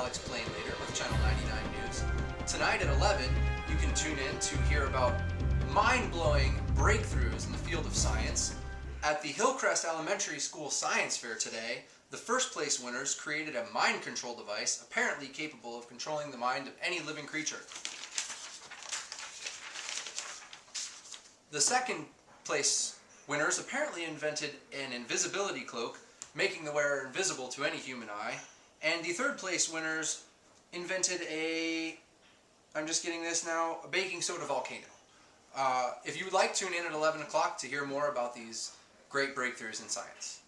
Alex Plain later with Channel 99 News. Tonight at 11, you can tune in to hear about mind-blowing breakthroughs in the field of science. At the Hillcrest Elementary School Science Fair today, the first place winners created a mind control device apparently capable of controlling the mind of any living creature. The second place winners apparently invented an invisibility cloak, making the wearer invisible to any human eye. And the third place winners invented I'm just getting this now, a baking soda volcano. If you would like, tune in at 11 o'clock to hear more about these great breakthroughs in science.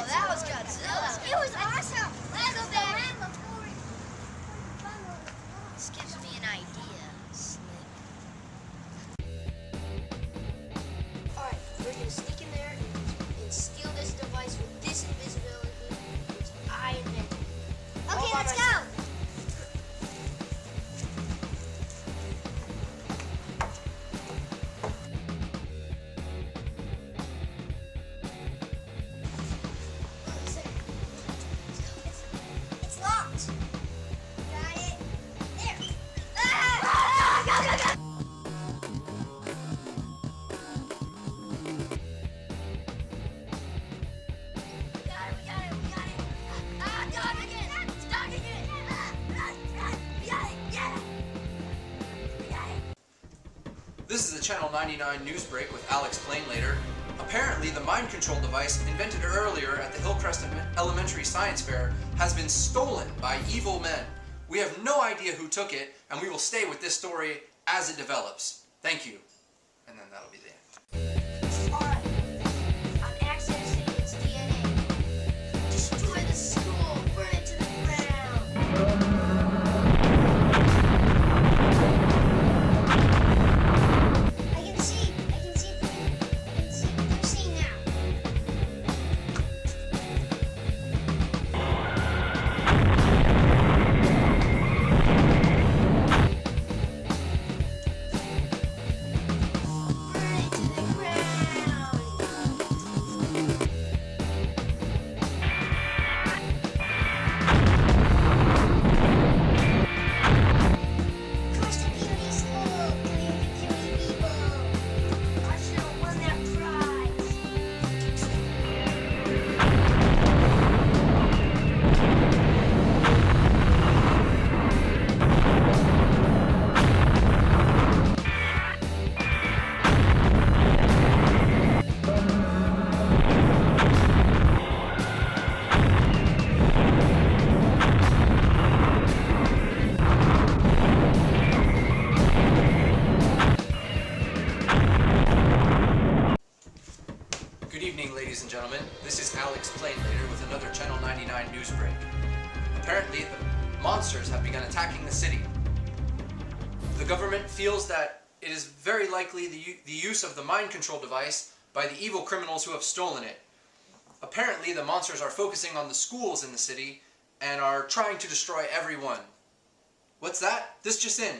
That was Godzilla. It was awesome. Let's go back. This gives me an idea, Slick. Alright, we're gonna sneak in there and steal this device with this invisibility which I invented. Okay, let's go. It's locked. Got it. There. Go. We got it. Dog again. We got it. This is a Channel 99 news break with Alex Plain later. Apparently, the mind control device invented earlier at the Hillcrest Elementary Science Fair has been stolen by evil men. We have no idea who took it, and we will stay with this story as it develops. Thank you. And then that'll be the end. Alright. I'm accessing its DNA. Destroy the school. Burn it to the ground. I can see what they're seeing now. Burn it to the ground. Crush the beauty school. Clean the beauty people. I should have won that prize. Good evening, ladies and gentlemen. This is Alex Plain later with another Channel 99 news break. Apparently, the monsters have begun attacking the city. The government feels that it is very likely the use of the mind control device by the evil criminals who have stolen it. Apparently, the monsters are focusing on the schools in the city and are trying to destroy everyone. What's that? This just in.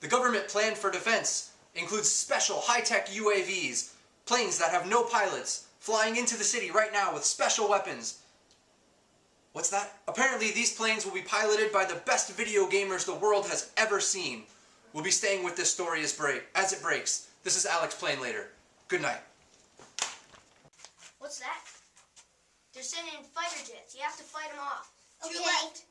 The government plan for defense includes special high-tech UAVs, planes that have no pilots, flying into the city right now with special weapons. What's that? Apparently these planes will be piloted by the best video gamers the world has ever seen. We'll be staying with this story as it breaks. This is Alex Plain later. Good night. What's that? They're sending in fighter jets. You have to fight them off. To your Okay. left.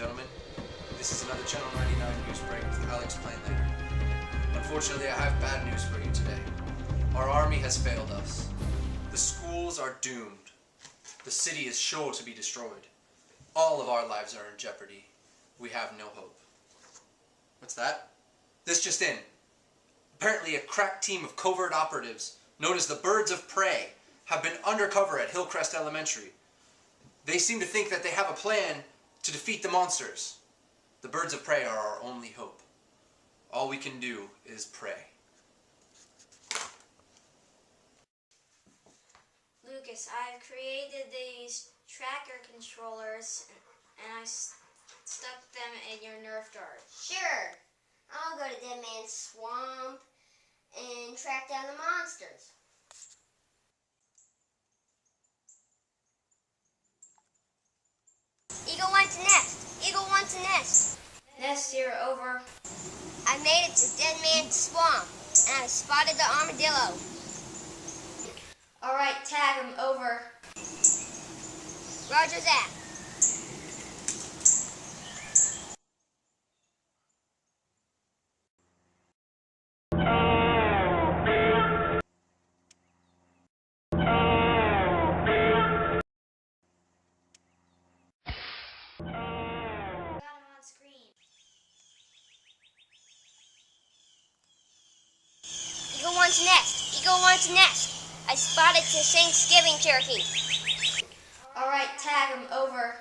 gentlemen, this is another Channel 99 news break with Alex Plain later. Unfortunately, I have bad news for you today. Our army has failed us. The schools are doomed. The city is sure to be destroyed. All of our lives are in jeopardy. We have no hope. What's that? This just in. Apparently a crack team of covert operatives, known as the Birds of Prey, have been undercover at Hillcrest Elementary. They seem to think that they have a plan to defeat the monsters. The Birds of Prey are our only hope. All we can do is pray. Lucas, I've created these tracker controllers and I stuck them in your Nerf dart. Sure. I'll go to Dead Man's Swamp and track down the monsters. Eagle wants a nest. Eagle wants a nest. Nest here, over. I made it to Dead Man's Swamp and I spotted the armadillo. Alright, tag him, over. Roger that. Eagle wants a nest. Eagle wants a nest. I spotted the Thanksgiving turkey. Alright, tag him, over.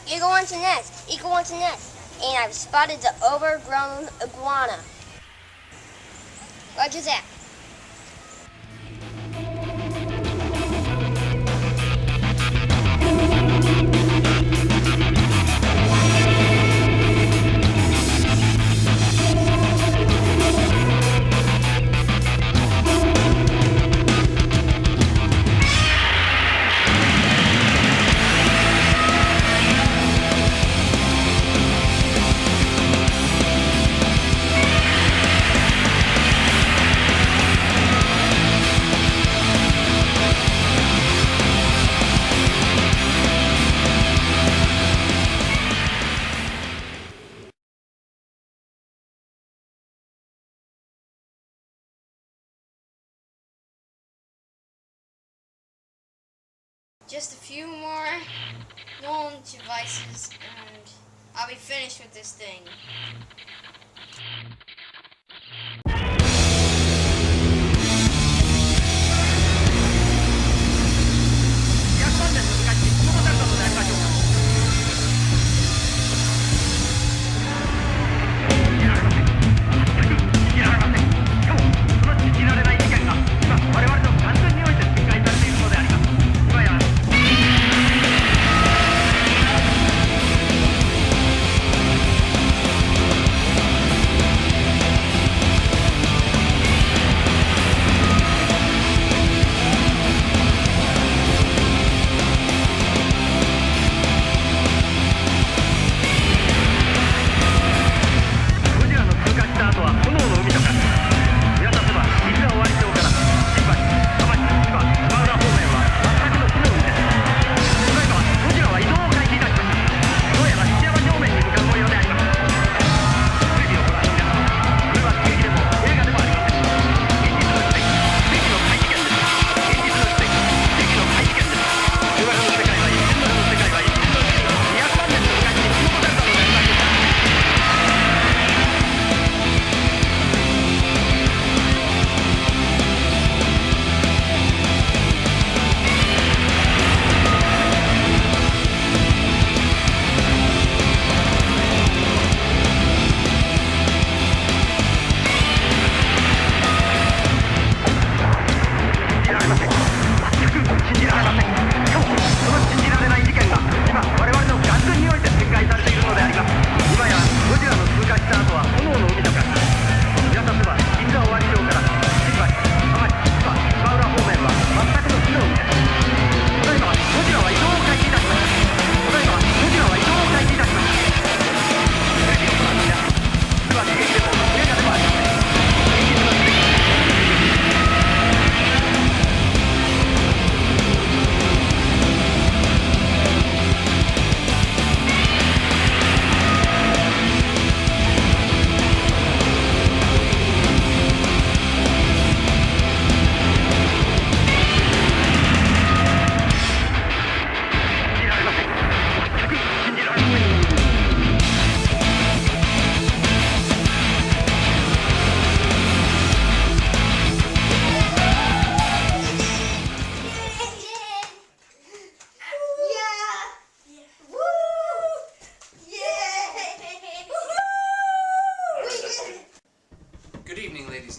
Eagle wants a nest. Eagle wants a nest. And I've spotted the overgrown iguana. Roger that. Just a few more known devices and I'll be finished with this thing.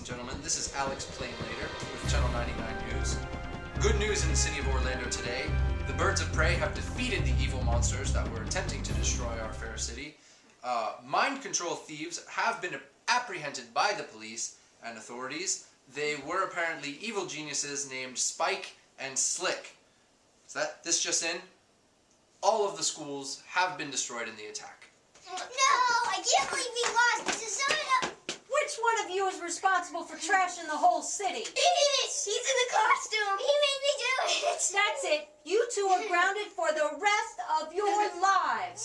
gentlemen. This is Alex Plainlater with Channel 99 News. Good news in the city of Orlando today. The birds of prey have defeated the evil monsters that were attempting to destroy our fair city. Mind control thieves have been apprehended by the police and authorities. They were apparently evil geniuses named Spike and Slick. This just in? All of the schools have been destroyed in the attack. No, I can't believe we lost. This is so enough. Which one of you is responsible for trashing the whole city? He did it. He's in the costume. He made me do it. That's it. You two are grounded for the rest of your lives.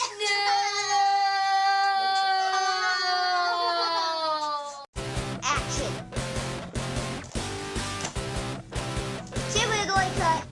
Action. See, we're going to cut.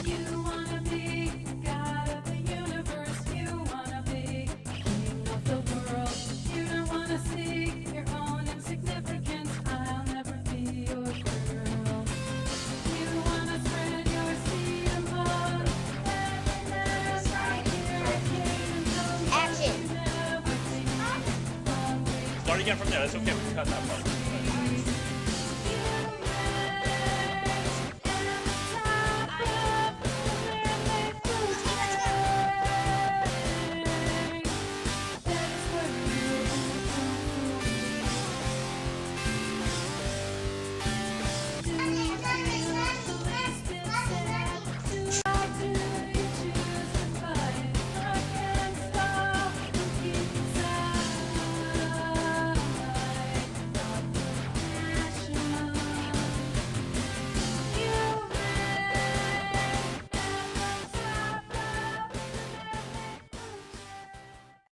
You wanna be God of the universe. You wanna be king of the world. You don't wanna see your own insignificance. I'll never be your girl. You wanna spread your seed of love. Happiness right here. Kingdom come. Action. You never see. Start again from there. That's okay. We can cut that part.